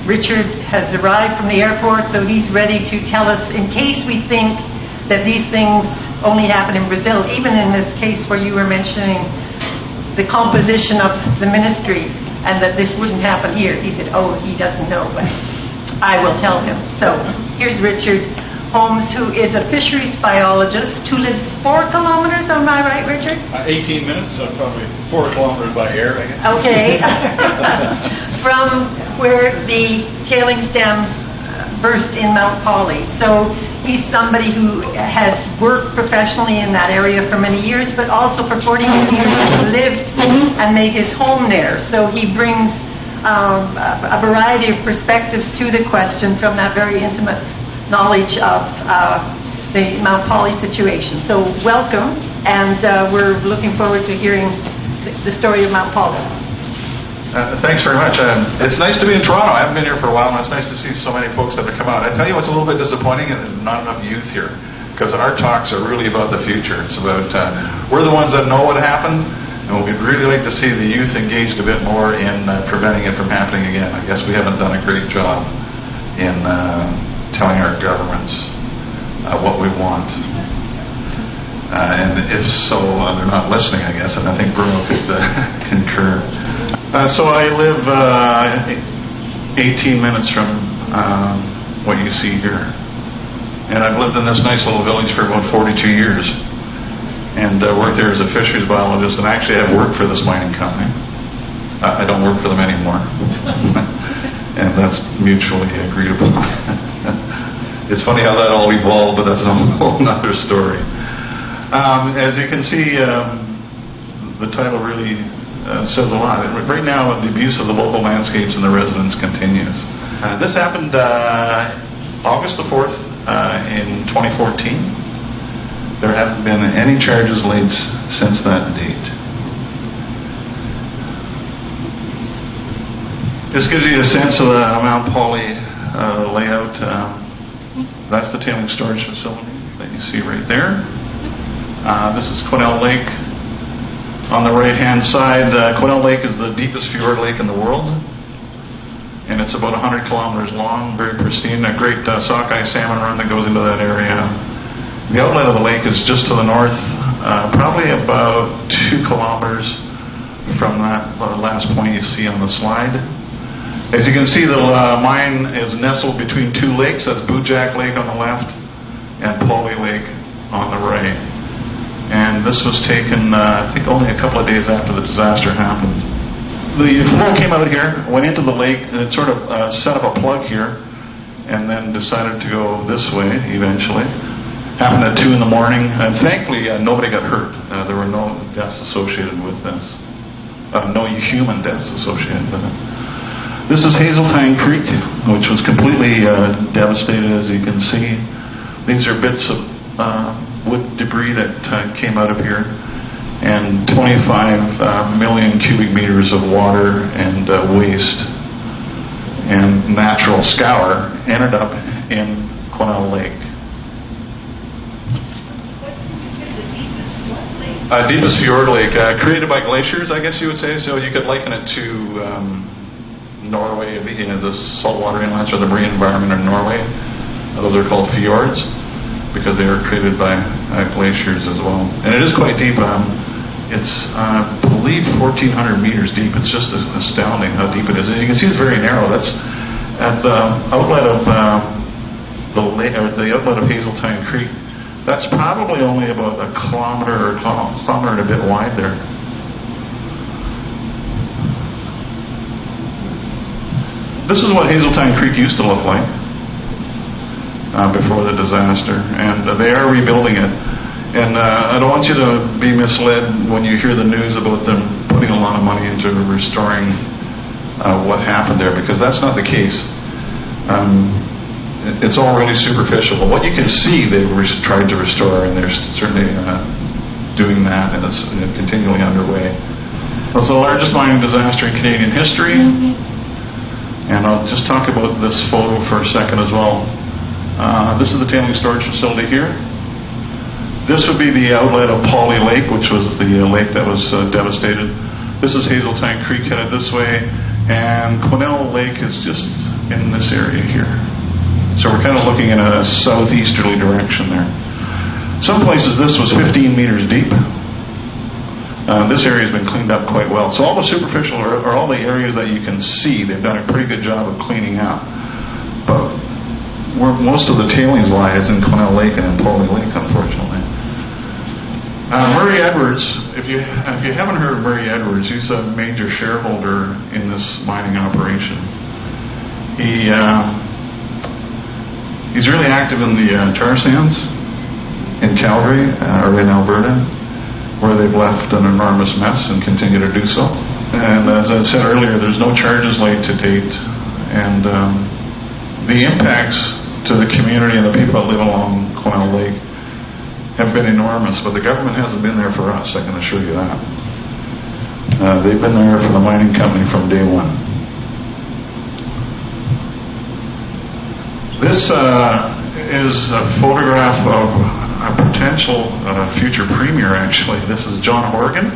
Richard has arrived from the airport, so he's ready to tell us, in case we think that these things only happen in Brazil, even in this case where you were mentioning the composition of the ministry and that this wouldn't happen here. He said, oh, he doesn't know, but I will tell him. So here's Richard Holmes, who is a fisheries biologist who lives 4 kilometers, am I right, Richard? 18 minutes, so probably 4 kilometers by air, I guess. Okay. From where the tailings dam burst in Mount Polley. So he's somebody who has worked professionally in that area for many years, but also for 40 years has lived and made his home there. So he brings a variety of perspectives to the question from that very intimate knowledge of the Mount Polley situation. So welcome, and we're looking forward to hearing the story of Mount Polley. Thanks very much. It's nice to be in Toronto. I haven't been here for a while, and it's nice to see so many folks that have come out. I tell you what's a little bit disappointing is there's not enough youth here, because our talks are really about the future. It's about, we're the ones that know what happened, and we'd really like to see the youth engaged a bit more in preventing it from happening again. I guess we haven't done a great job in telling our governments what we want. And if so, they're not listening, I guess, and I think Bruno could concur. So I live 18 minutes from what you see here. And I've lived in this nice little village for about 42 years. And worked there as a fisheries biologist, and actually I've worked for this mining company. I don't work for them anymore. And that's mutually agreed upon. It's funny how that all evolved, but that's a whole other story. As you can see, the title really says a lot. Right now, the abuse of the local landscapes and the residents continues. This happened August the 4th in 2014. There haven't been any charges laid since that date. This gives you a sense of the Mount Polley layout. That's the tailings storage facility that you see right there. This is Quesnel Lake. On the right-hand side, Quesnel Lake is the deepest fjord lake in the world. And it's about 100 kilometers long, very pristine. A great sockeye salmon run that goes into that area. The outlet of the lake is just to the north, probably about 2 kilometers from that last point you see on the slide. As you can see, the mine is nestled between 2 lakes. That's Bujak Lake on the left and Polley Lake on the right. And this was taken, I think, only a couple of days after the disaster happened. The flow came out here, went into the lake, and it sort of set up a plug here, and then decided to go this way eventually. Happened at 2 in the morning, and thankfully nobody got hurt. There were no deaths associated with this. No human deaths associated with it. This is Hazeltine Creek, which was completely devastated, as you can see. These are bits of wood debris that came out of here, and 25 million cubic meters of water and waste and natural scour ended up in Quesnel Lake. Deepest fjord lake, created by glaciers, I guess you would say. So you could liken it to Norway, the saltwater inlets or the marine environment in Norway. Those are called fjords because they were created by glaciers as well. And it is quite deep. It's, I believe, 1,400 meters deep. It's just astounding how deep it is. As you can see, it's very narrow. That's at the outlet of the outlet of Hazeltine Creek. That's probably only about a kilometer or a kilometer and a bit wide there. This is what Hazeltine Creek used to look like before the disaster, and they are rebuilding it. And I don't want you to be misled when you hear the news about them putting a lot of money into restoring what happened there, because that's not the case. It's all really superficial. But what you can see, they've tried to restore, and they're certainly doing that, and it's continually underway. It's the largest mining disaster in Canadian history, and I'll just talk about this photo for a second as well. This is the tailings storage facility here. This would be the outlet of Polley Lake, which was the lake that was devastated. This is Hazeltine Creek headed this way, And Quesnel Lake is just in this area here. So we're kind of looking in a southeasterly direction there. Some places this was 15 meters deep. This area has been cleaned up quite well. So all the superficial are all the areas that you can see. They've done a pretty good job of cleaning up. But where most of the tailings lie is in Quesnel Lake and in Polley Lake, unfortunately. Murray Edwards, if you haven't heard of Murray Edwards, he's a major shareholder in this mining operation. He's really active in the tar sands in Calgary or in Alberta, where they've left an enormous mess and continue to do so. And as I said earlier, there's no charges laid to date, and the impacts to the community and the people that live along Quesnel Lake have been enormous, but the government hasn't been there for us, I can assure you that. They've been there for the mining company from day one. This is a photograph of a potential future premier, actually. This is John Horgan,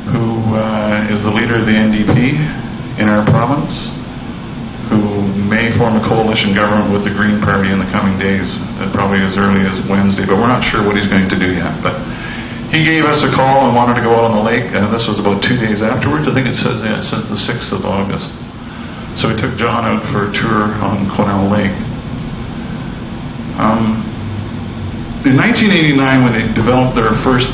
who is the leader of the NDP in our province, who may form a coalition government with the Green Party in the coming days, probably as early as Wednesday, but we're not sure what he's going to do yet. But he gave us a call and wanted to go out on the lake, and this was about 2 days afterwards. I think it says the 6th of August. So we took John out for a tour on Quesnel Lake. In 1989, when they developed their first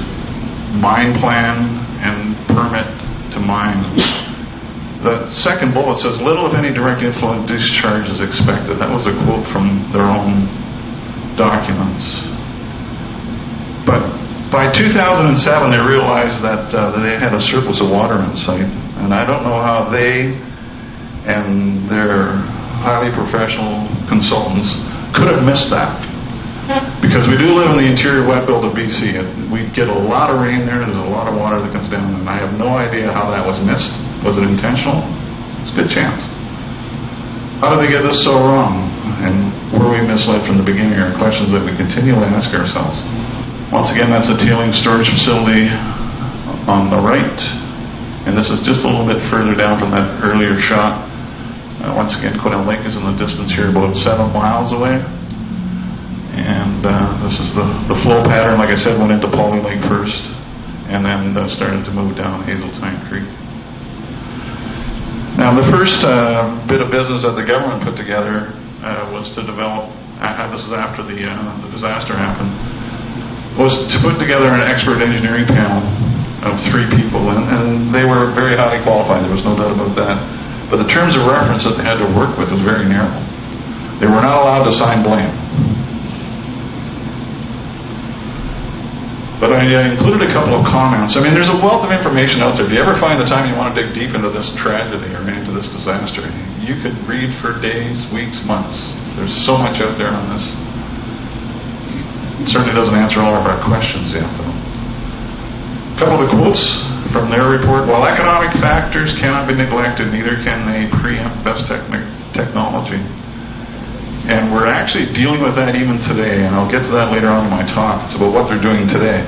mine plan and permit to mine, the second bullet says, little if any direct influent discharge is expected. That was a quote from their own documents. But by 2007, they realized that they had a surplus of water in sight. And I don't know how they and their highly professional consultants could have missed that. Because we do live in the interior wet belt of BC, and we get a lot of rain there. There's a lot of water that comes down, and I have no idea how that was missed. Was it intentional? It's a good chance. How did they get this so wrong? And were we misled from the beginning? Are questions that we continually ask ourselves. Once again, that's a tailings storage facility on the right, and this is just a little bit further down from that earlier shot. Once again, Quesnel Lake is in the distance here, about 7 miles away. And this is the flow pattern. Like I said, went into Polley Lake first, and then started to move down Hazeltine Creek. Now, the first bit of business that the government put together was to develop, this is after the disaster happened, was to put together an expert engineering panel of 3 people, and they were very highly qualified, there was no doubt about that. But the terms of reference that they had to work with was very narrow. They were not allowed to sign blame. But I included a couple of comments. I mean, there's a wealth of information out there. If you ever find the time you want to dig deep into this tragedy or into this disaster, you could read for days, weeks, months. There's so much out there on this. It certainly doesn't answer all of our questions yet, though. A couple of the quotes from their report. While economic factors cannot be neglected, neither can they preempt best technology. And we're actually dealing with that even today, and I'll get to that later on in my talk. It's about what they're doing today.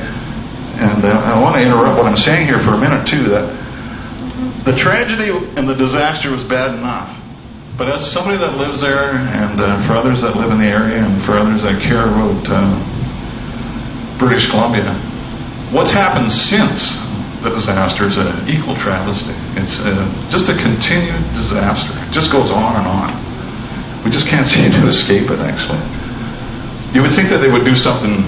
And I want to interrupt what I'm saying here for a minute, too, that the tragedy and the disaster was bad enough. But as somebody that lives there, and for others that live in the area, and for others that care about British Columbia, what's happened since the disaster is an equal travesty. It's just a continued disaster. It just goes on and on. We just can't seem to escape it, actually. You would think that they would do something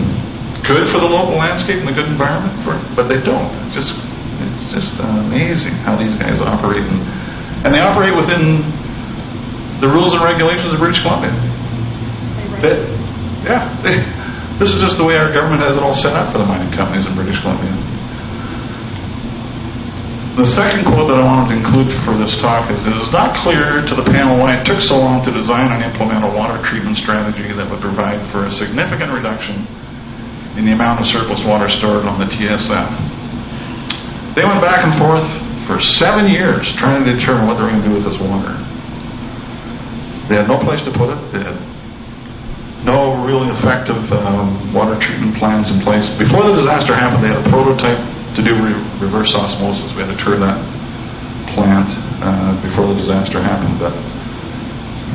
good for the local landscape and the good environment for it, but they don't. It's just amazing how these guys operate. And they operate within the rules and regulations of British Columbia. This is just the way our government has it all set up for the mining companies in British Columbia. The second quote that I wanted to include for this talk is, it is not clear to the panel why it took so long to design and implement a water treatment strategy that would provide for a significant reduction in the amount of surplus water stored on the TSF. They went back and forth for 7 years trying to determine what they were going to do with this water. They had no place to put it. They had no really effective water treatment plans in place. Before the disaster happened, they had a prototype to do reverse osmosis. We had to tour that plant. before the disaster happened. But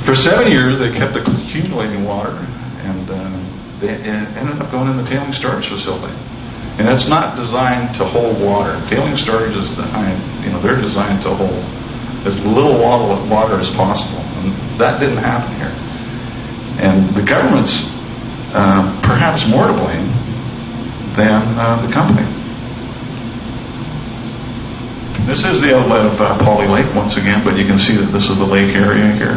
for 7 years, they kept accumulating water, and it ended up going in the tailings storage facility. And it's not designed to hold water. Tailings storage is they're designed to hold as little water as possible. And that didn't happen here. And the government's perhaps more to blame than the company. This is the outlet of Polley Lake once again, but you can see that this is the lake area here.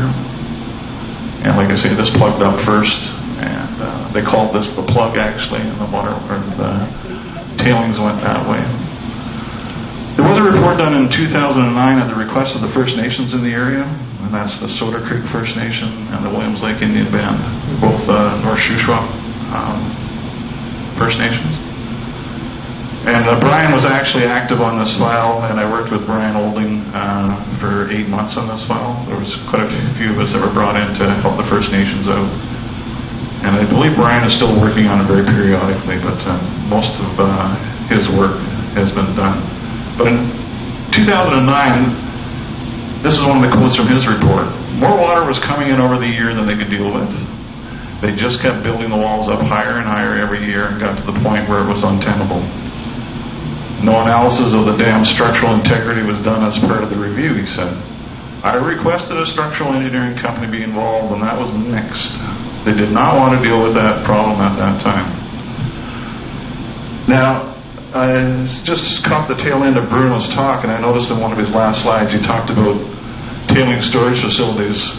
And like I say, this plugged up first, and they called this the plug actually, and the water or the tailings went that way. There was a report done in 2009 at the request of the First Nations in the area, and that's the Soda Creek First Nation and the Williams Lake Indian Band, both North Shuswap First Nations. And Brian was actually active on this file, and I worked with Brian Olding for 8 months on this file. There was quite a few of us that were brought in to help the First Nations out. And I believe Brian is still working on it very periodically, but most of his work has been done. But in 2009, this is one of the quotes from his report. More water was coming in over the year than they could deal with. They just kept building the walls up higher and higher every year and got to the point where it was untenable. No analysis of the dam's structural integrity was done as part of the review, he said. I requested a structural engineering company be involved, and that was mixed. They did not want to deal with that problem at that time. Now, I just caught the tail end of Bruno's talk, and I noticed in one of his last slides he talked about tailing storage facilities,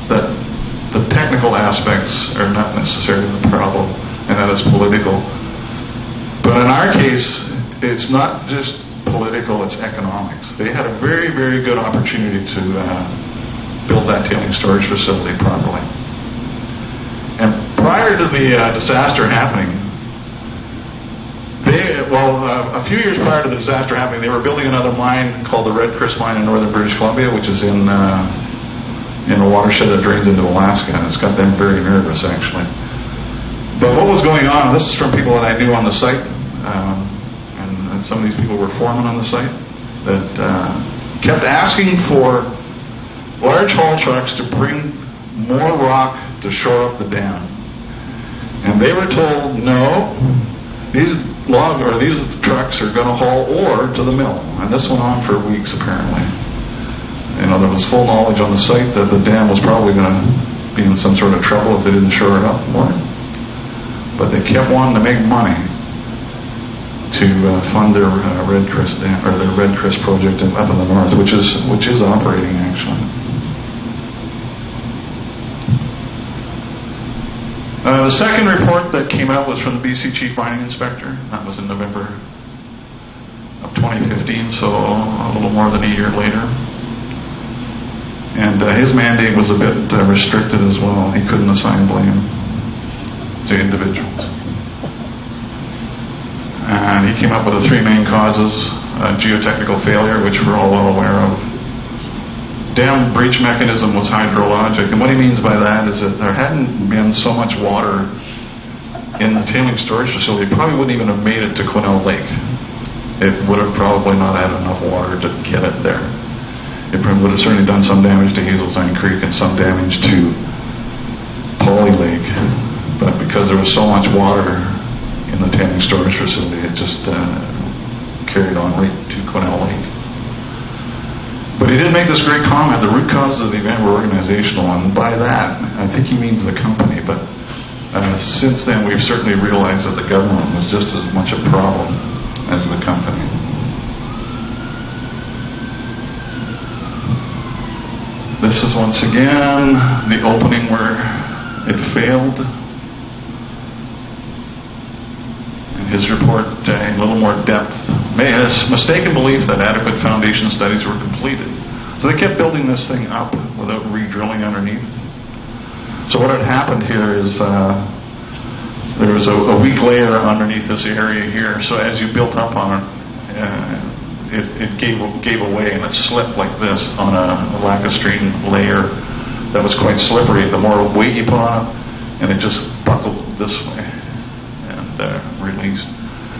that the technical aspects are not necessarily the problem, and that it's political. But in our case, it's not just political, it's economics. They had a very, very good opportunity to build that tailing storage facility properly. And prior to the disaster happening, a few years prior to the disaster happening, they were building another mine called the Red Chris Mine in northern British Columbia, which is in a watershed that drains into Alaska, and it's got them very nervous, actually. But what was going on, this is from people that I knew on the site, and some of these people were foremen on the site, that kept asking for large haul trucks to bring more rock to shore up the dam. And they were told, no, these trucks are going to haul ore to the mill. And this went on for weeks, apparently. There was full knowledge on the site that the dam was probably going to be in some sort of trouble if they didn't shore it up more. But they kept wanting to make money to fund their Red Chris dam, or their Red Chris project up in the north, which is operating actually. The second report that came out was from the BC Chief Mining Inspector. That was in November of 2015, so a little more than a year later. And his mandate was a bit restricted as well. He couldn't assign blame to individuals. And he came up with the three main causes: geotechnical failure, which we're all well aware of. Dam breach mechanism was hydrologic, and what he means by that is that there hadn't been so much water in the tailings storage facility, it probably wouldn't even have made it to Quesnel Lake. It would have probably not had enough water to get it there. It would have certainly done some damage to Hazeltine Creek and some damage to Polley Lake, but because there was so much water in the tailings storage facility, it just carried on right to Quesnel Lake. But he did make this great comment: the root causes of the event were organizational, and by that, I think he means the company. But since then, we've certainly realized that the government was just as much a problem as the company. This is once again the opening where it failed. In his report, in a little more depth, a mistaken belief that adequate foundation studies were completed. So they kept building this thing up without re-drilling underneath. So what had happened here is there was a weak layer underneath this area here. So as you built up on it, it gave away, and it slipped like this on a lacustrine layer that was quite slippery. The more weight you put on it, and it just buckled this way and released.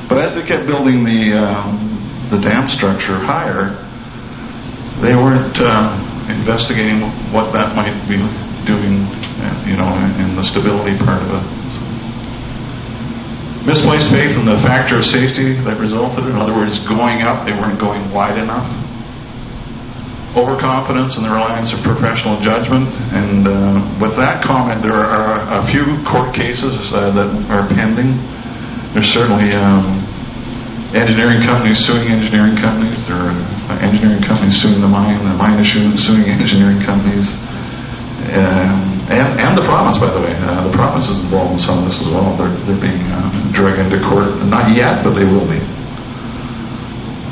But as they kept building the dam structure higher, they weren't investigating what that might be doing, in the stability part of it. So, misplaced faith in the factor of safety that resulted. In other words, going up, they weren't going wide enough. Overconfidence in the reliance of professional judgment. And with that comment, there are a few court cases that are pending. There's certainly engineering companies suing engineering companies. There are engineering companies suing the mine is suing engineering companies. And the province, by the way. The province is involved in some of this as well. They're being dragged into court. Not yet, but they will be.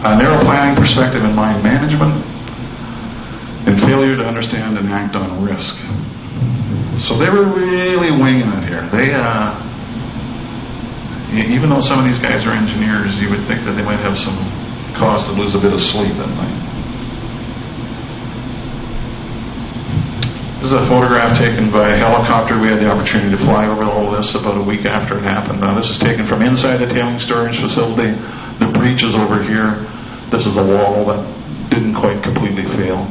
A narrow planning perspective in mine management, and failure to understand and act on risk. So they were really winging it here. They, even though some of these guys are engineers, you would think that they might have some cause to lose a bit of sleep at night. This is a photograph taken by helicopter. We had the opportunity to fly over all this about a week after it happened. This is taken from inside the tailings storage facility. The breach is over here. This is a wall that didn't quite completely fail.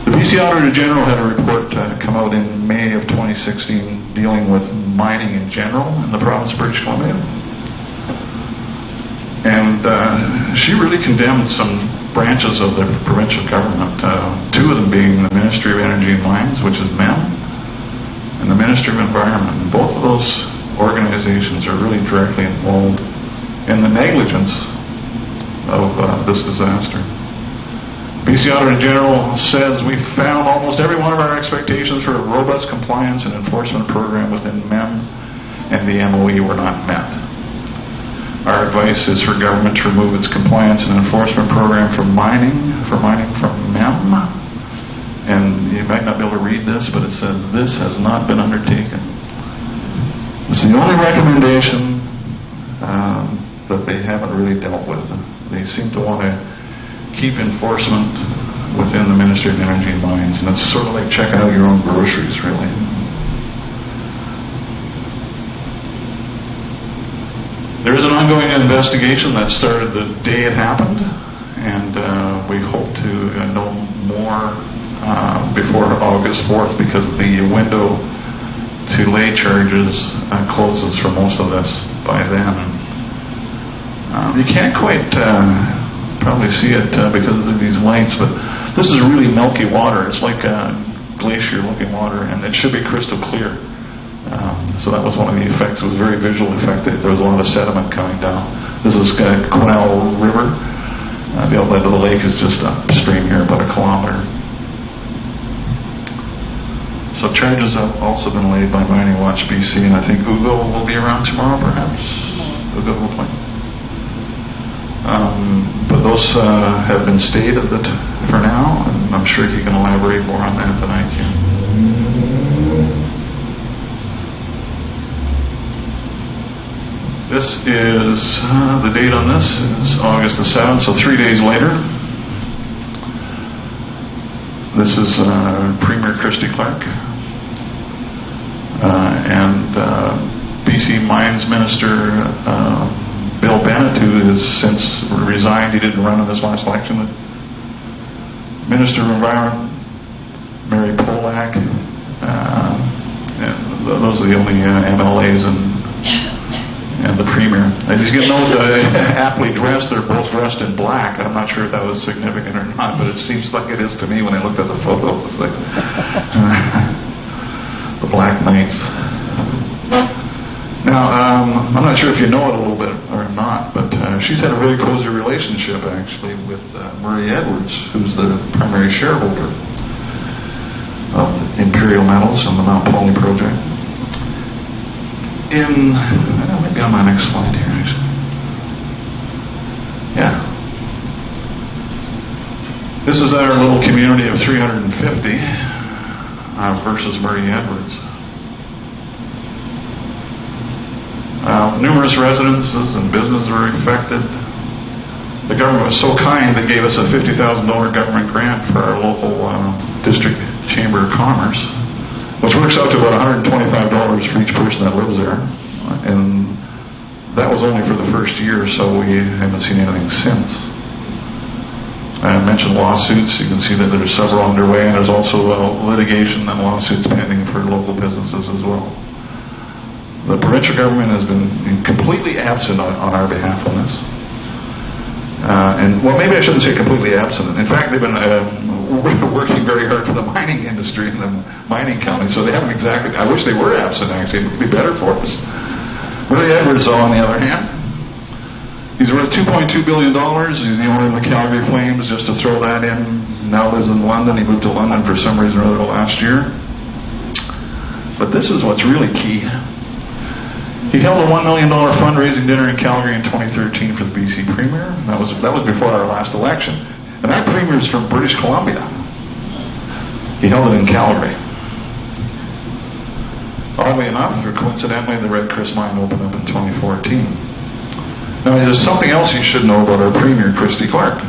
The BC Auditor General had a report come out in May of 2016 dealing with mining in general in the province of British Columbia. And she really condemned some branches of the provincial government, two of them being the Ministry of Energy and Mines, which is MEM, and the Ministry of Environment. And both of those organizations are really directly involved in the negligence of this disaster. BC Auditor General says we found almost every one of our expectations for a robust compliance and enforcement program within MEM and the MOE were not met. Our advice is for government to remove its compliance and enforcement program from mining from MEM. And you might not be able to read this, but it says this has not been undertaken. It's the only recommendation that they haven't really dealt with. They seem to want to keep enforcement within the Ministry of Energy and Mines, and it's sort of like checking out your own groceries, really. There is an ongoing investigation that started the day it happened, and we hope to know more before August 4th, because the window to lay charges closes for most of this by then. You can't quite probably see it because of these lights, but this is really milky water. It's like glacier-looking water, and it should be crystal clear. So that was one of the effects. It was very visual effective. There was a lot of sediment coming down. This is Quesnel River. The outlet of the lake is just upstream here, about a kilometer. So charges have also been laid by MiningWatch BC, and I think Ugo will be around tomorrow, perhaps. Ugo will play. But those have been stayed for now, and I'm sure he can elaborate more on that than I can. This is the date on this is August the 7th, so 3 days later. This is Premier Christy Clark and BC Mines Minister Bill Bennett, who has since resigned. He didn't run in this last election. Minister of Environment Mary Polley. And those are the only MLAs and the Premier. As you can note, aptly dressed. They're both dressed in black. I'm not sure if that was significant or not, but it seems like it is to me when I looked at the photo. It's like the Black Knights. Now, I'm not sure if you know it a little bit or not, but she's had a very cozy relationship, actually, with Murray Edwards, who's the primary shareholder of Imperial Metals and the Mount Polley project. That might be on my next slide here, actually. Yeah. This is our little community of 350 versus Murray Edwards. Numerous residences and businesses were affected. The government was so kind they gave us a $50,000 government grant for our local district chamber of commerce, which works out to about $125 for each person that lives there. And that was only for the first year, so we haven't seen anything since. I mentioned lawsuits. You can see that there's several underway, and there's also litigation and lawsuits pending for local businesses as well. The provincial government has been completely absent on our behalf on this. And well, maybe I shouldn't say completely absent. In fact, they've been working very hard for the mining industry in the mining county, so they haven't exactly. I wish they were absent, actually. It would be better for us. Willie Edwards, though, on the other hand, he's worth $2.2 billion. He's the owner of the Calgary Flames, just to throw that in. Now lives in London. He moved to London for some reason or other last year. But this is what's really key. He held a $1 million fundraising dinner in Calgary in 2013 for the BC Premier. That was before our last election. And that Premier is from British Columbia. He held it in Calgary. Oddly enough, or coincidentally, the Red Chris mine opened up in 2014. Now, there's something else you should know about our Premier, Christy Clark.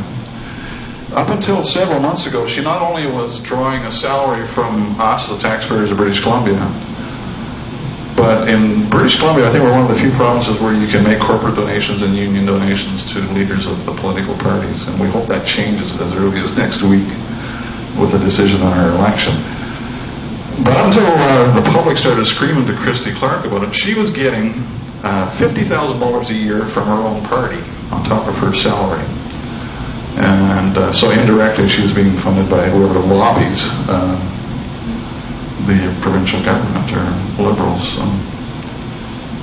Up until several months ago, she not only was drawing a salary from us, the taxpayers of British Columbia, but in British Columbia, I think we're one of the few provinces where you can make corporate donations and union donations to leaders of the political parties, and we hope that changes as early as next week with a decision on our election. But until the public started screaming to Christy Clark about it, she was getting $50,000 a year from her own party on top of her salary. And so indirectly she was being funded by whoever lobbies the provincial government or Liberals.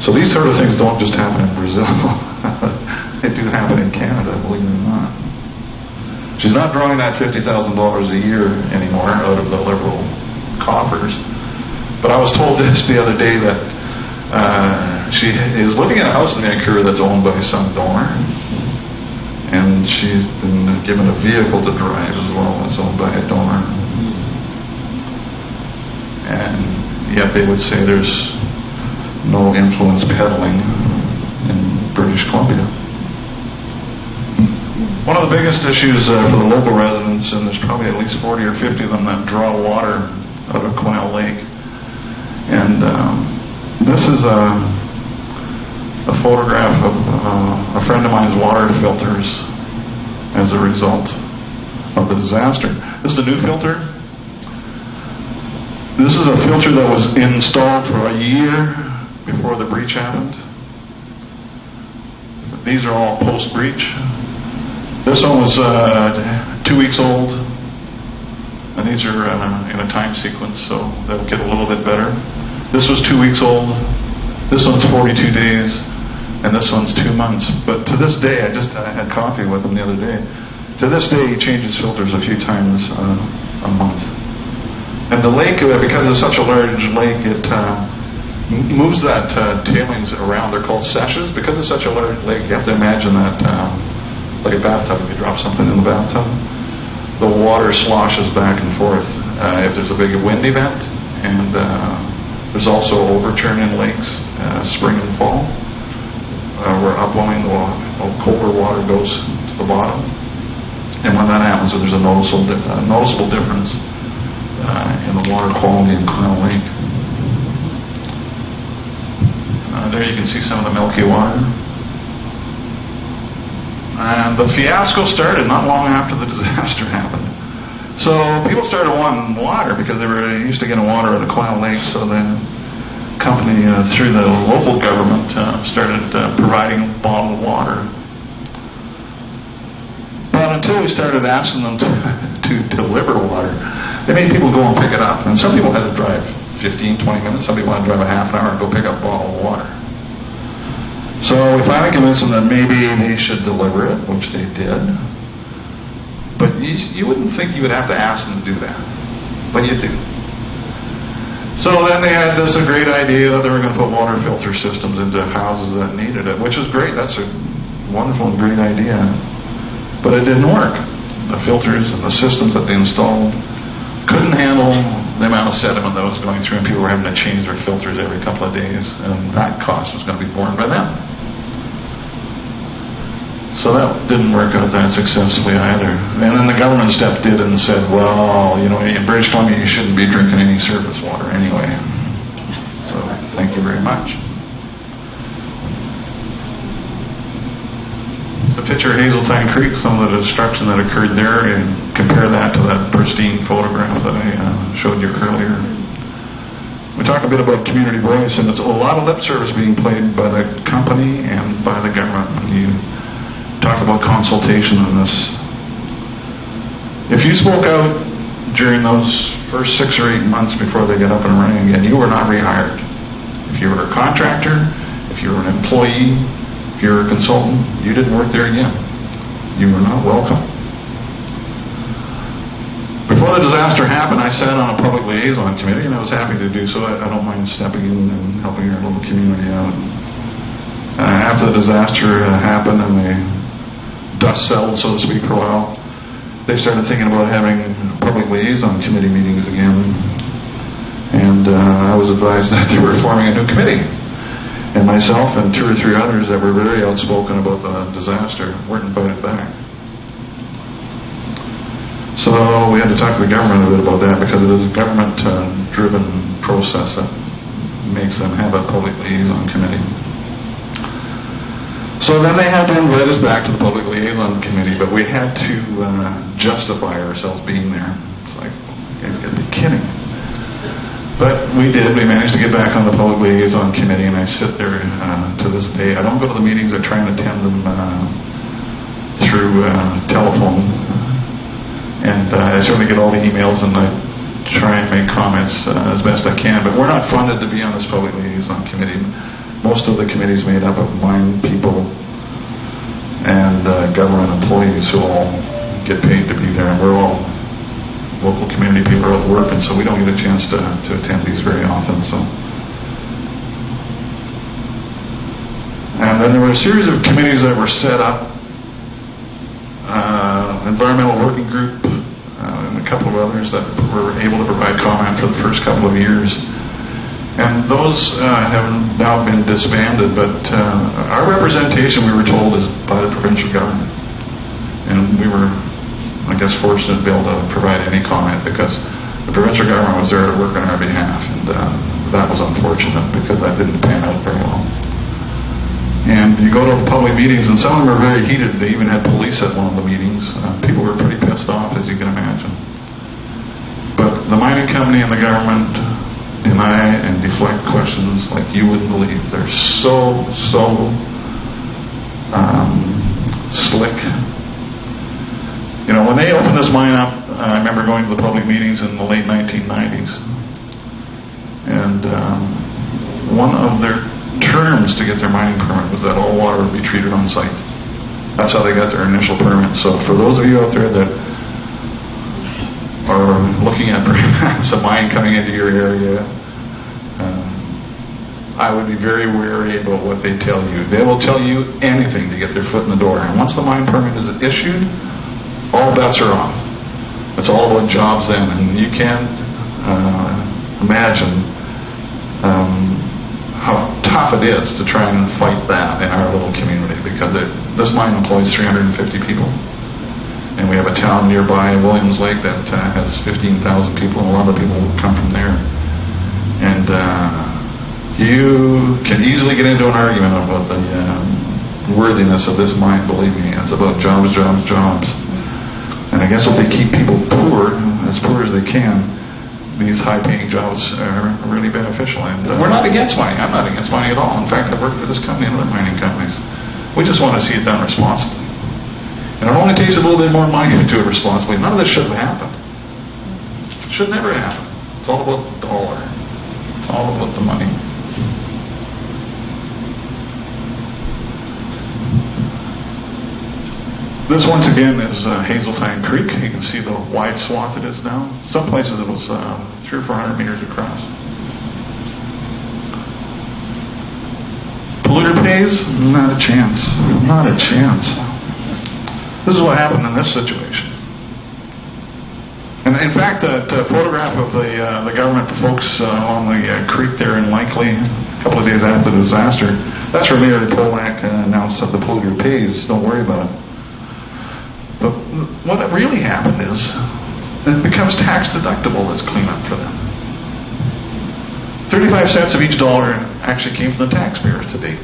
So these sort of things don't just happen in Brazil. They do happen in Canada, believe it or not. She's not drawing that $50,000 a year anymore out of the Liberal coffers. But I was told this the other day that she is living in a house in Vancouver that's owned by some donor, and she's been given a vehicle to drive as well that's owned by a donor. And yet they would say there's no influence peddling in British Columbia. One of the biggest issues for the local residents, and there's probably at least 40 or 50 of them that draw water out of Quesnel Lake. And this is a photograph of a friend of mine's water filters as a result of the disaster. This is a new filter. This is a filter that was installed for a year before the breach happened. These are all post-breach. This one was 2 weeks old, and these are in a time sequence, so they'll get a little bit better. This was 2 weeks old. This one's 42 days, and this one's 2 months. But to this day, I had coffee with him the other day. To this day, he changes filters a few times a month. And the lake, because it's such a large lake, it moves that tailings around. They're called sèches. Because it's such a large lake, you have to imagine that like a bathtub. If you drop something in the bathtub, the water sloshes back and forth if there's a big wind event. And there's also overturn in lakes, spring and fall, where upwelling, the colder water goes to the bottom. And when that happens, there's a noticeable difference in the water quality in Quesnel Lake. There you can see some of the milky water. And the fiasco started not long after the disaster happened. So people started wanting water because they were used to getting water out of Quesnel Lake. So the company, through the local government, started providing bottled water. But until we started asking them to deliver water, they made people go and pick it up. And some people had to drive 15, 20 minutes. Some people had to drive a half an hour and go pick up bottled water. So we finally convinced them that maybe they should deliver it, which they did. But you wouldn't think you would have to ask them to do that. But you do. So then they had this great idea that they were going to put water filter systems into houses that needed it, which is great. That's a wonderful and great idea. But it didn't work. The filters and the systems that they installed couldn't handle the amount of sediment that was going through, and people were having to change their filters every couple of days, and that cost was going to be borne by them. So that didn't work out that successfully either. And then the government stepped in and said, well, in British Columbia you shouldn't be drinking any surface water anyway. So thank you very much. It's a picture of Hazeltine Creek, some of the destruction that occurred there, and compare that to that pristine photograph that I showed you earlier. We talk a bit about community voice, and it's a lot of lip service being played by the company and by the government when you talk about consultation on this. If you spoke out during those first 6 or 8 months before they get up and running again, you were not rehired. If you were a contractor, if you were an employee, if you were a consultant, you didn't work there again. You were not welcome. Before the disaster happened, I sat on a public liaison committee, and I was happy to do so. I don't mind stepping in and helping our little community out. After the disaster happened and the dust settled, so to speak, for a while, they started thinking about having public liaison committee meetings again. And I was advised that they were forming a new committee. And myself and 2 or 3 others that were very outspoken about the disaster weren't invited back. So we had to talk to the government a bit about that, because it is a government-driven process that makes them have a public liaison committee. So then they had to invite us back to the public liaison committee, but we had to justify ourselves being there. It's like, you guys got to be kidding. But we did. We managed to get back on the public liaison committee, and I sit there to this day. I don't go to the meetings. I try and attend them through telephone. And I certainly get all the emails, and I try and make comments as best I can. But we're not funded to be on this public liaison committee. Most of the committee is made up of mine people and government employees who all get paid to be there. And we're all local community people at work, and so we don't get a chance to attend these very often. So, and then there were a series of committees that were set up. Environmental Working Group and a couple of others that were able to provide comment for the first couple of years. And those have now been disbanded, but our representation, we were told, is by the provincial government. And we were, I guess, fortunate to be able to provide any comment, because the provincial government was there to work on our behalf, and that was unfortunate, because that didn't pan out very well. And you go to public meetings, and some of them are very heated. They even had police at one of the meetings. People were pretty pissed off, as you can imagine. But the mining company and the government deny and deflect questions like you wouldn't believe. They're so slick. You know, when they opened this mine up, I remember going to the public meetings in the late 1990s. And one of their terms to get their mining permit was that all water would be treated on site. That's how they got their initial permit. So for those of you out there that are looking at perhaps a mine coming into your area, I would be very wary about what they tell you. They will tell you anything to get their foot in the door. And once the mine permit is issued, all bets are off. It's all about jobs then. And you can't imagine how tough it is to try and fight that in our little community, because this mine employs 350 people. And we have a town nearby, Williams Lake, that has 15,000 people, and a lot of people come from there. And you can easily get into an argument about the worthiness of this mine. Believe me, it's about jobs. And I guess if they keep people poor as they can, these high-paying jobs are really beneficial. And we're not against mining. I'm not against mining at all. In fact, I've worked for this company and other mining companies. We just want to see it done responsibly. And it only takes a little bit more money to do it responsibly. None of this should have happened. It should never happen. It's all about the dollar. It's all about the money. This, once again, is Hazeltine Creek. You can see the wide swath it is now. Some places it was 300 or 400 meters across. Polluter pays? Not a chance. Not a chance. This is what happened in this situation. And in fact, that photograph of the government folks on the creek there in Likely, a couple of days after the disaster, that's where Mayor Kuyek announced that the polluter pays. Don't worry about it. But what really happened is it becomes tax deductible as cleanup for them. 35 cents of each dollar actually came from the taxpayers to date.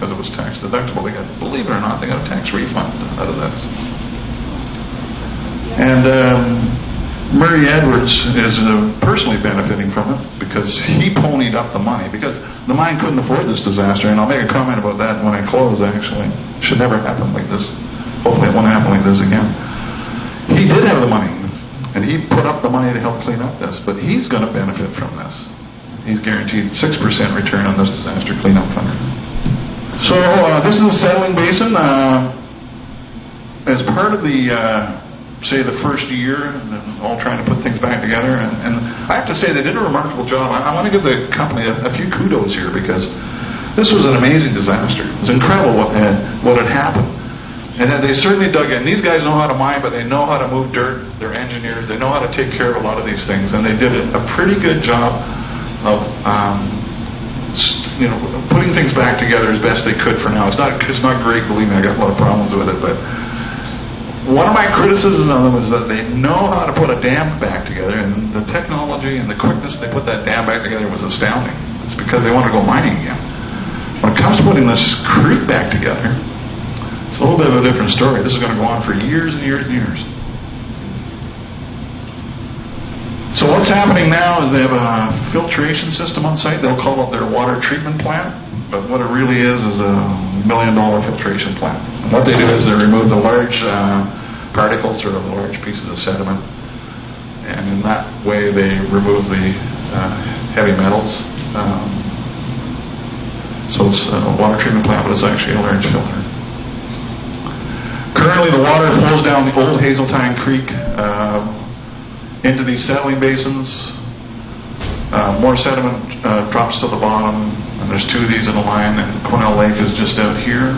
because it was tax deductible. They got, believe it or not, they got a tax refund out of this. And Murray Edwards is personally benefiting from it because he ponied up the money because the mine couldn't afford this disaster. And I'll make a comment about that when I close, actually. It should never happen like this. Hopefully it won't happen like this again. He did have the money, and he put up the money to help clean up this, but he's going to benefit from this. He's guaranteed 6% return on this disaster cleanup fund. So this is a settling basin. As part of the, say, the first year, all trying to put things back together, and I have to say they did a remarkable job. I want to give the company a few kudos here because this was an amazing disaster. It was incredible what had happened. And then they certainly dug in. These guys know how to mine, but they know how to move dirt. They're engineers. They know how to take care of a lot of these things, and they did a pretty good job of putting things back together as best they could for now. It's not great, believe me. I got a lot of problems with it, but one of my criticisms of them is that they know how to put a dam back together, and the technology and the quickness they put that dam back together was astounding. It's because they want to go mining again. When it comes to putting this creek back together, it's a little bit of a different story. This is going to go on for years and years and years. So what's happening now is they have a filtration system on site. They'll call it their water treatment plant, but what it really is a $1 million filtration plant. And what they do is they remove the large particles or the large pieces of sediment, and in that way they remove the heavy metals. So it's a water treatment plant, but it's actually a large filter. Currently, the water flows down the old Hazeltine Creek into these settling basins. More sediment drops to the bottom, and there's two of these in a line, and Quesnel Lake is just out here.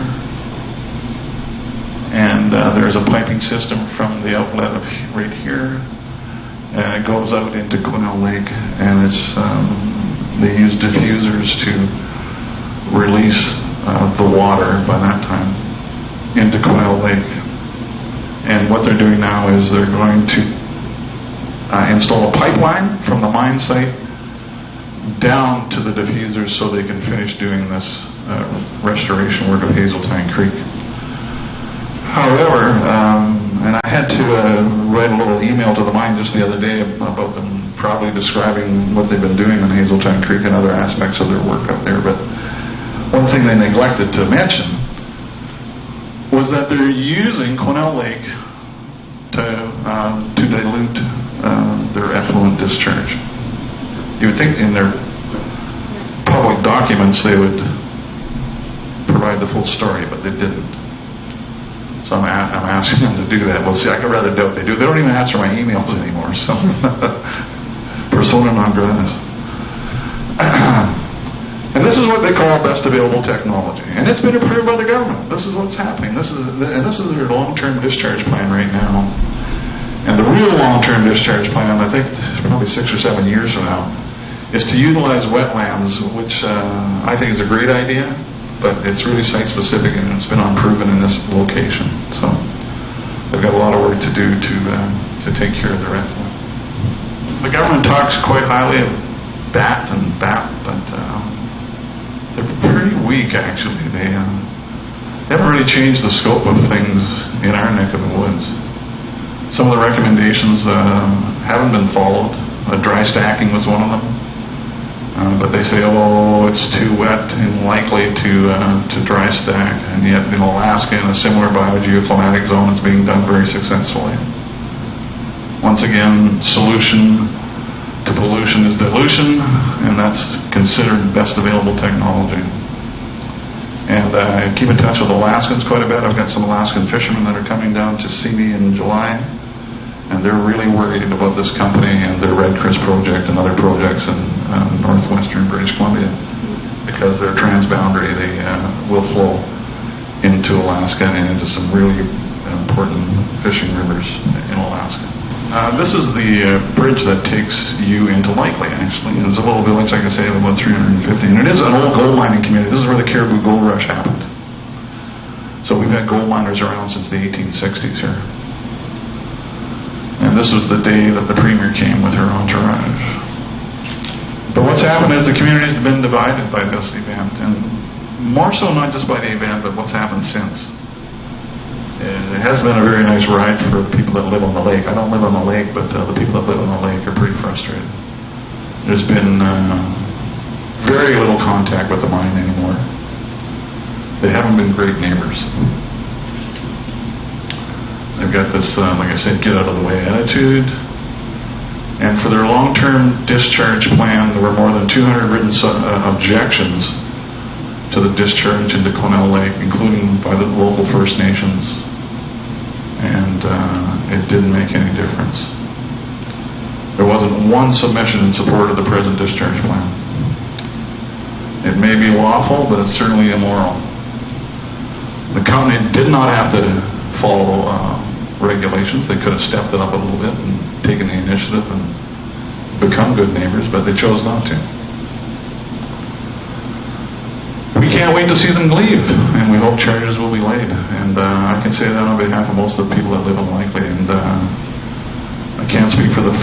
And there's a piping system from the outlet of right here, and it goes out into Quesnel Lake, and it's they use diffusers to release the water by that time into Quesnel Lake. And what they're doing now is they're going to install a pipeline from the mine site down to the diffusers so they can finish doing this restoration work of Hazeltine Creek. However, and I had to write a little email to the mine just the other day about them probably describing what they've been doing on Hazeltine Creek and other aspects of their work up there. But one thing they neglected to mention was that they're using Quesnel Lake to dilute their effluent discharge. You would think in their public documents they would provide the full story, but they didn't. So I'm asking them to do that. Well, see, I could rather doubt they do. They don't even answer my emails anymore, so persona non grata. And this is what they call best available technology. And it's been approved by the government. This is what's happening. This is their long-term discharge plan right now. And the real long-term discharge plan, I think probably 6 or 7 years from now, is to utilize wetlands, which I think is a great idea, but it's really site-specific and it's been unproven in this location. So they've got a lot of work to do to take care of their effluent. The government talks quite highly of BAT and BAP, but they're pretty weak, actually. They haven't really changed the scope of things in our neck of the woods. Some of the recommendations haven't been followed. Dry stacking was one of them. But they say, oh, it's too wet and likely to dry stack. And yet in Alaska, in a similar biogeoclimatic zone, it's being done very successfully. Once again, solution to pollution is dilution, and that's considered best available technology. And I keep in touch with Alaskans quite a bit. I've got some Alaskan fishermen that are coming down to see me in July, and they're really worried about this company and their Red Chris project and other projects in northwestern British Columbia, because they're transboundary. They will flow into Alaska and into some really important fishing rivers in Alaska. This is the bridge that takes you into Likely, actually. It's a little village, like I say, of about 350. And it is an old gold mining community. This is where the Caribou Gold Rush happened. So we've had gold miners around since the 1860s here. And this was the day that the Premier came with her entourage. But what's happened is the community has been divided by this event. And more so not just by the event, but what's happened since. It has been a very nice ride for people that live on the lake. I don't live on the lake, but the people that live on the lake are pretty frustrated. There's been very little contact with the mine anymore. They haven't been great neighbors. They've got this, like I said, get out of the way attitude. And for their long-term discharge plan, there were more than 200 written objections to the discharge into Quesnel Lake, including by the local First Nations. And it didn't make any difference. There wasn't one submission in support of the present discharge plan. It may be lawful, but it's certainly immoral. The company did not have to follow regulations. They could have stepped it up a little bit and taken the initiative and become good neighbors, but they chose not to. We can't wait to see them leave, and we hope charges will be laid. And I can say that on behalf of most of the people that live unlikely. And I can't speak for the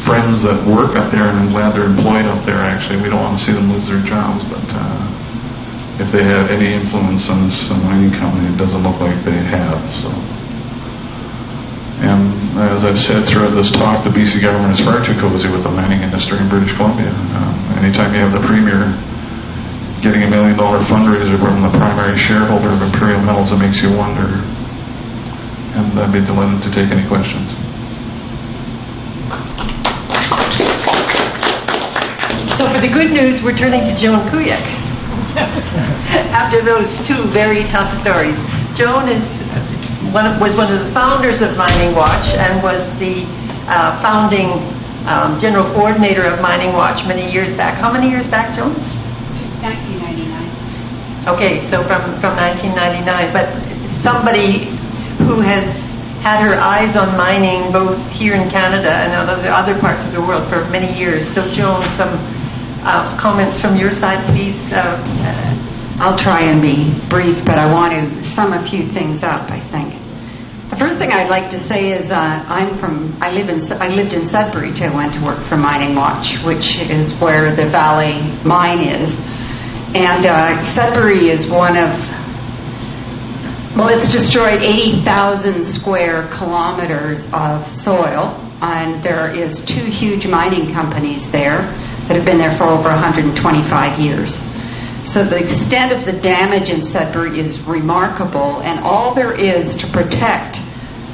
friends that work up there, and I'm glad they're employed up there, actually. We don't want to see them lose their jobs, but if they have any influence on this mining company, it doesn't look like they have. So, and as I've said throughout this talk, the BC government is far too cozy with the mining industry in British Columbia. Anytime you have the Premier getting $1 million fundraiser from the primary shareholder of Imperial Metals, it makes you wonder. And I'd be delighted to take any questions. So for the good news, we're turning to Joan Kuyek. After those two very tough stories. Joan was one of the founders of MiningWatch and was the founding general coordinator of MiningWatch many years back. How many years back, Joan? 1999. Okay, so from 1999. But somebody who has had her eyes on mining both here in Canada and other parts of the world for many years. So Joan, some comments from your side, please. I'll try and be brief, but I want to sum a few things up, I think. The first thing I'd like to say is I lived in Sudbury till I went to work for MiningWatch, which is where the Valley Mine is. And Sudbury is it's destroyed 80,000 square kilometers of soil, and there is 2 huge mining companies there that have been there for over 125 years. So the extent of the damage in Sudbury is remarkable, and all there is to protect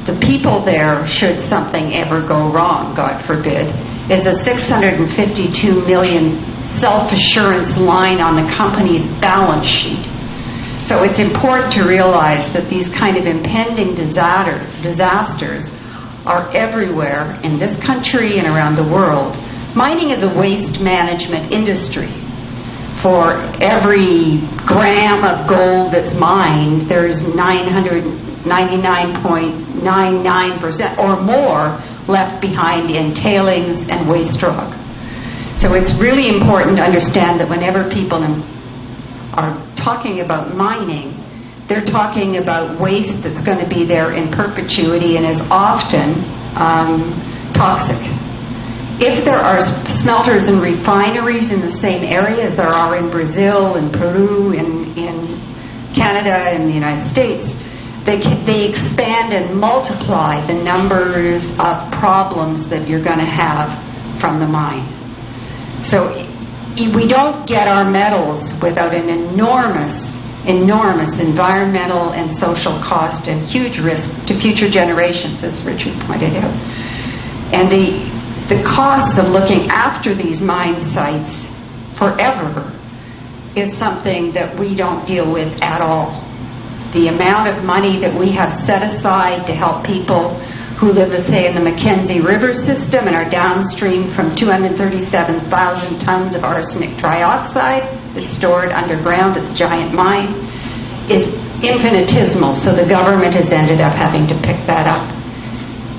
the people there should something ever go wrong, God forbid, is a $652 million self-assurance line on the company's balance sheet. So it's important to realize that these kind of impending disasters are everywhere in this country and around the world. Mining is a waste management industry. For every gram of gold that's mined, there's 99.99% or more left behind in tailings and waste rock. So it's really important to understand that whenever people are talking about mining, they're talking about waste that's going to be there in perpetuity and is often toxic. If there are smelters and refineries in the same area as there are in Brazil, in Peru, in Canada, and the United States, they expand and multiply the numbers of problems that you're going to have from the mine. So we don't get our metals without an enormous environmental and social cost and huge risk to future generations, as Richard pointed out. And the costs of looking after these mine sites forever is something that we don't deal with at all. The amount of money that we have set aside to help people who live, say, in the Mackenzie River system and are downstream from 237,000 tons of arsenic trioxide that's stored underground at the giant mine is infinitesimal, so the government has ended up having to pick that up.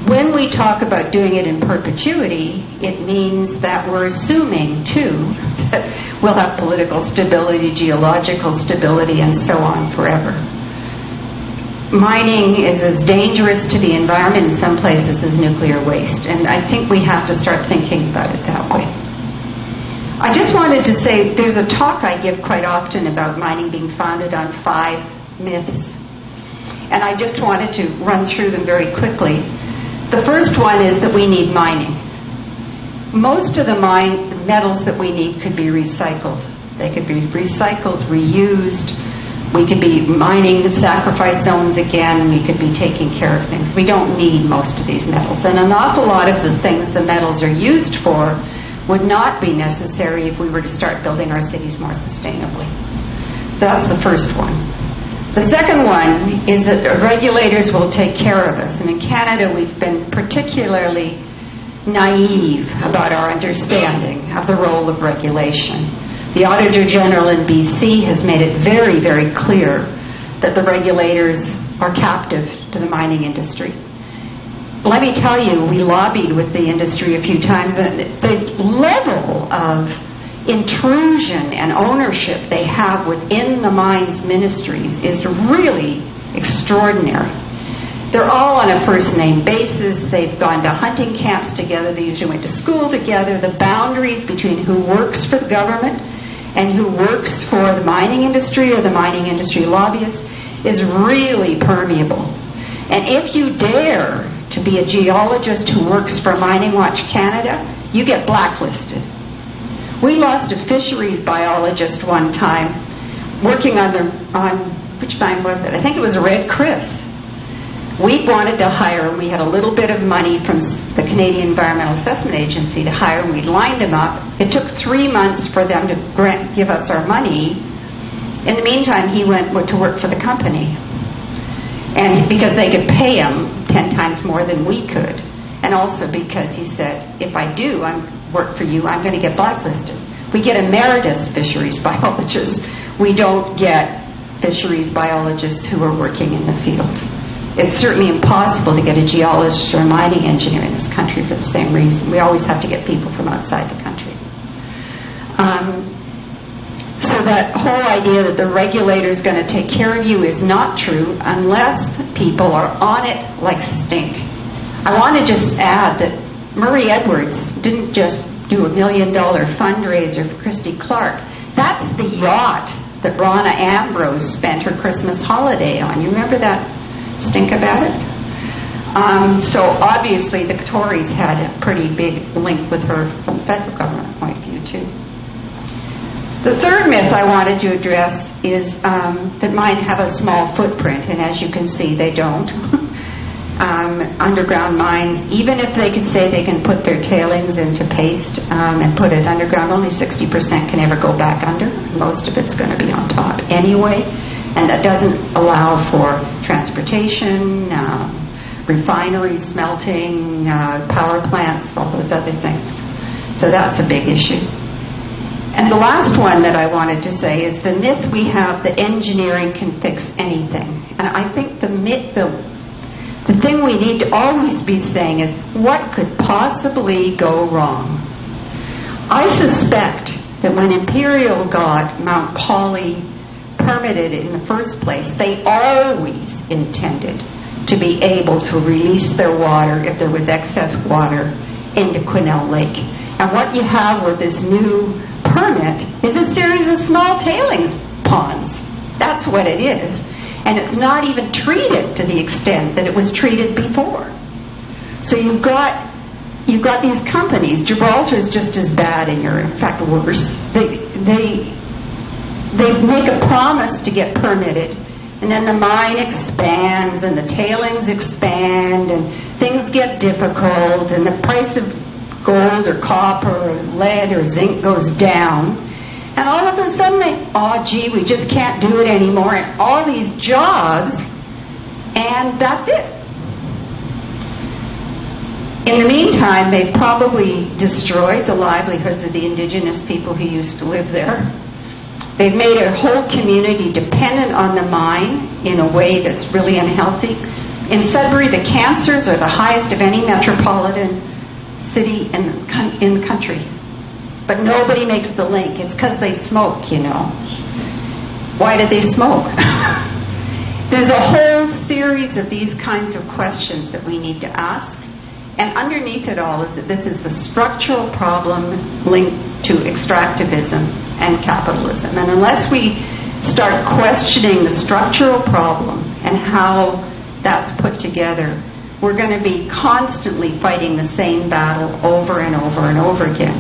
When we talk about doing it in perpetuity, it means that we're assuming, too, that we'll have political stability, geological stability, and so on forever. Mining is as dangerous to the environment in some places as nuclear waste, and I think we have to start thinking about it that way. I just wanted to say there's a talk I give quite often about mining being founded on 5 myths. And I just wanted to run through them very quickly. The first one is that we need mining. Most of the metals that we need could be recycled. They could be recycled, reused. We could be mining the sacrifice zones again. We could be taking care of things. We don't need most of these metals. And an awful lot of the things the metals are used for would not be necessary if we were to start building our cities more sustainably. So that's the first one. The second one is that regulators will take care of us. And in Canada, we've been particularly naive about our understanding of the role of regulation. The Auditor General in BC has made it very, very clear that the regulators are captive to the mining industry. Let me tell you, we lobbied with the industry a few times, and the level of intrusion and ownership they have within the mines ministries is really extraordinary. They're all on a first-name basis. They've gone to hunting camps together. They usually went to school together. The boundaries between who works for the government and who works for the mining industry or the mining industry lobbyists is really permeable. And if you dare to be a geologist who works for MiningWatch Canada, you get blacklisted. We lost a fisheries biologist one time working on which mine was it? I think it was Red Chris. We wanted to hire him. We had a little bit of money from the Canadian Environmental Assessment Agency to hire him. We'd lined him up. It took 3 months for them to give us our money. In the meantime, he went to work for the company. And because they could pay him 10 times more than we could. And also because he said, if I do work for you, I'm going to get blacklisted. We get emeritus fisheries biologists. We don't get fisheries biologists who are working in the field. It's certainly impossible to get a geologist or a mining engineer in this country for the same reason. We always have to get people from outside the country. So that whole idea that the regulator's going to take care of you is not true unless people are on it like stink. I want to just add that Murray Edwards didn't just do $1 million fundraiser for Christy Clark. That's the yacht that Ronna Ambrose spent her Christmas holiday on. You remember that stink about it? So obviously the Tories had a pretty big link with her from the federal government point of view too. The third myth I wanted to address is that mine have a small footprint, and as you can see, they don't. Underground mines, even if they could say they can put their tailings into paste and put it underground, only 60% can ever go back under. Most of it's going to be on top anyway, and that doesn't allow for transportation, refineries, smelting, power plants, all those other things. So that's a big issue. And the last one that I wanted to say is the myth we have that engineering can fix anything. And I think the thing we need to always be saying is, what could possibly go wrong? I suspect that when Imperial got Mount Polley permitted in the first place, they always intended to be able to release their water, if there was excess water, into Quesnel Lake. And what you have with this new permit is a series of small tailings ponds. That's what it is. And it's not even treated to the extent that it was treated before. So you've got these companies. Gibraltar is just as bad, and in fact worse. They make a promise to get permitted, and then the mine expands and the tailings expand and things get difficult and the price of gold or copper or lead or zinc goes down. And all of a sudden we just can't do it anymore, and all these jobs, and that's it. In the meantime, they've probably destroyed the livelihoods of the indigenous people who used to live there. They've made a whole community dependent on the mine in a way that's really unhealthy. In Sudbury, the cancers are the highest of any metropolitan city in the country. But nobody makes the link. It's because they smoke, you know. Why did they smoke? There's a whole series of these kinds of questions that we need to ask. And underneath it all is that this is the structural problem linked to extractivism and capitalism. And unless we start questioning the structural problem and how that's put together, we're going to be constantly fighting the same battle over and over and over again.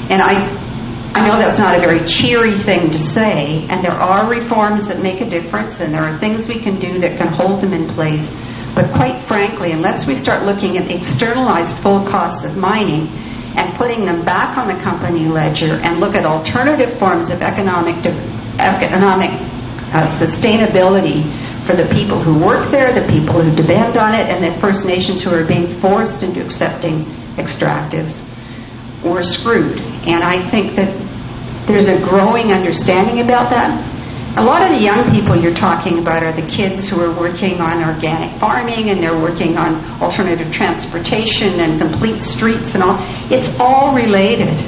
And I know that's not a very cheery thing to say, and there are reforms that make a difference, and there are things we can do that can hold them in place. But quite frankly, unless we start looking at the externalized full costs of mining and putting them back on the company ledger and look at alternative forms of economic sustainability for the people who work there, the people who depend on it, and the First Nations who are being forced into accepting extractives, we're screwed. And I think that there's a growing understanding about that. A lot of the young people you're talking about are the kids who are working on organic farming, and they're working on alternative transportation and complete streets and all. It's all related.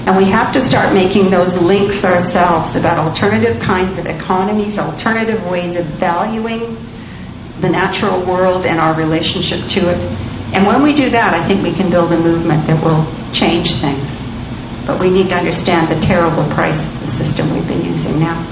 And we have to start making those links ourselves about alternative kinds of economies, alternative ways of valuing the natural world and our relationship to it. And when we do that, I think we can build a movement that will change things. But we need to understand the terrible price of the system we've been using now.